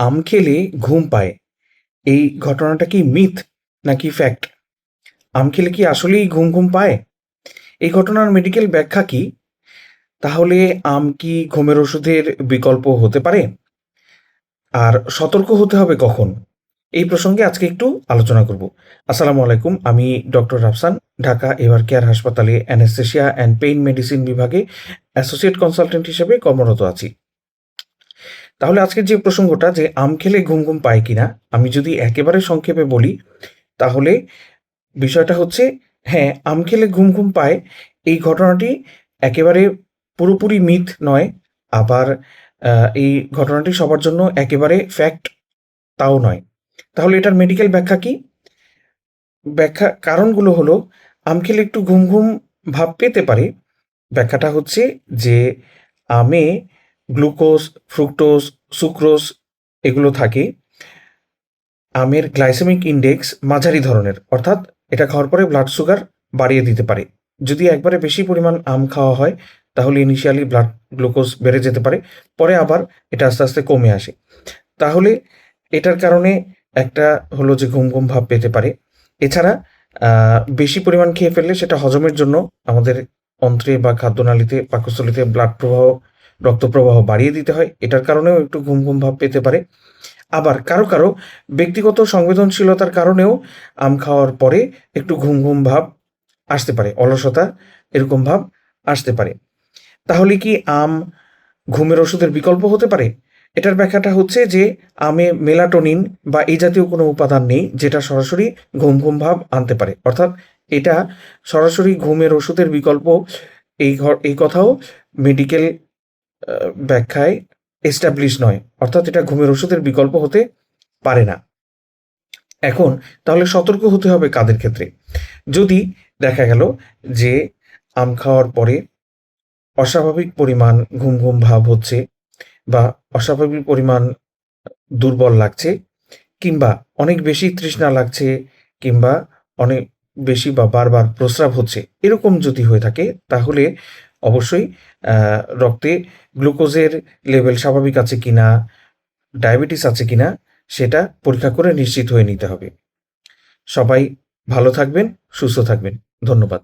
আম খেলে ঘুম পায়, এই ঘটনাটা কি মিথ নাকি ফ্যাক্ট? আম খেলে কি আসলেই ঘুম পায়? এই ঘটনার মেডিকেল ব্যাখ্যা কি? তাহলে আম কি ঘুমের ওষুধের বিকল্প হতে পারে? আর সতর্ক হতে হবে কখন? এই প্রসঙ্গে আজকে একটু আলোচনা করব। আসসালামু আলাইকুম, আমি doctor Rafsan, Dhaka ever care হাসপাতালে অ্যানেস্থেশিয়া অ্যান্ড পেইন মেডিসিন বিভাগে অ্যাসোসিয়েট কনসালটেন্ট হিসেবে কর্মরত আছি। তাহলে আজকের যে প্রসঙ্গটা, যে আম খেলে ঘুম পায় কিনা, আমি যদি একেবারে সংক্ষেপে বলি, তাহলে বিষয়টা হচ্ছে, হ্যাঁ, আম খেলে ঘুম পায় এই ঘটনাটি একেবারে পুরোপুরি মিথ নয়। আবার এই ঘটনাটি সবার জন্য একেবারে ফ্যাক্ট তাও নয়। তাহলে এটার মেডিকেল ব্যাখ্যা কি? কারণগুলো হলো, আম খেলে একটু ঘুম ভাব পেতে পারে। ব্যাখ্যাটা হচ্ছে যে আমে গ্লুকোজ, ফ্রুক্টোজ, সুক্রোজ এগুলো থাকে। আমের গ্লাইসেমিক ইনডেক্স মাঝারি ধরনের, অর্থাৎ এটা খাওয়ার পরে ব্লাড সুগার বাড়িয়ে দিতে পারে। যদি একবারে বেশি পরিমাণ আম খাওয়া হয়, তাহলে ইনিশিয়ালি ব্লাড গ্লুকোজ বেড়ে যেতে পারে, পরে আবার এটা আস্তে আস্তে কমে আসে। তাহলে এটার কারণে একটা হলো যে ঘুম ভাব পেতে পারে। এছাড়া বেশি পরিমাণ খেয়ে ফেললে সেটা হজমের জন্য আমাদের অন্ত্রে বা খাদ্যনালীতে, পাকস্থলীতে ব্লাড প্রবাহ, রক্ত প্রবাহ বাড়িয়ে দিতে হয়। এটার কারণেও একটু ঘুম ভাব পেতে পারে। আবার কারো ব্যক্তিগত সংবেদনশীলতার কারণেও আম খাওয়ার পরে একটু ঘুম ভাব আসতে পারে, অলসতা এরকম ভাব আসতে পারে। তাহলে কি আম ঘুমের ওষুধের বিকল্প হতে পারে? এটার ব্যাখ্যাটা হচ্ছে যে আমে মেলাটোনিন বা এই জাতীয় কোনো উপাদান নেই যেটা সরাসরি ঘুম ভাব আনতে পারে। অর্থাৎ এটা সরাসরি ঘুমের ওষুধের বিকল্প, এই কথাও মেডিকেল ব্যাখ্যায় এস্টাবলিশ নয়। অর্থাৎ এটা ঘুমের ওষুধের বিকল্প হতে পারে না। এখন তাহলে সতর্ক হতে হবে কাদের ক্ষেত্রে? যদি দেখা গেল যে আম খাওয়ার পরে অস্বাভাবিক পরিমাণ ঘুম ভাব হচ্ছে, বা অস্বাভাবিক পরিমাণ দুর্বল লাগছে, কিংবা অনেক বেশি তৃষ্ণা লাগছে, কিংবা অনেক বেশি বা বারবার প্রস্রাব হচ্ছে, এরকম যদি হয়ে থাকে, তাহলে অবশ্যই রক্তে গ্লুকোজের লেভেল স্বাভাবিক আছে কিনা, ডায়াবেটিস আছে কিনা, সেটা পরীক্ষা করে নিশ্চিত হয়ে নিতে হবে। সবাই ভালো থাকবেন, সুস্থ থাকবেন। ধন্যবাদ।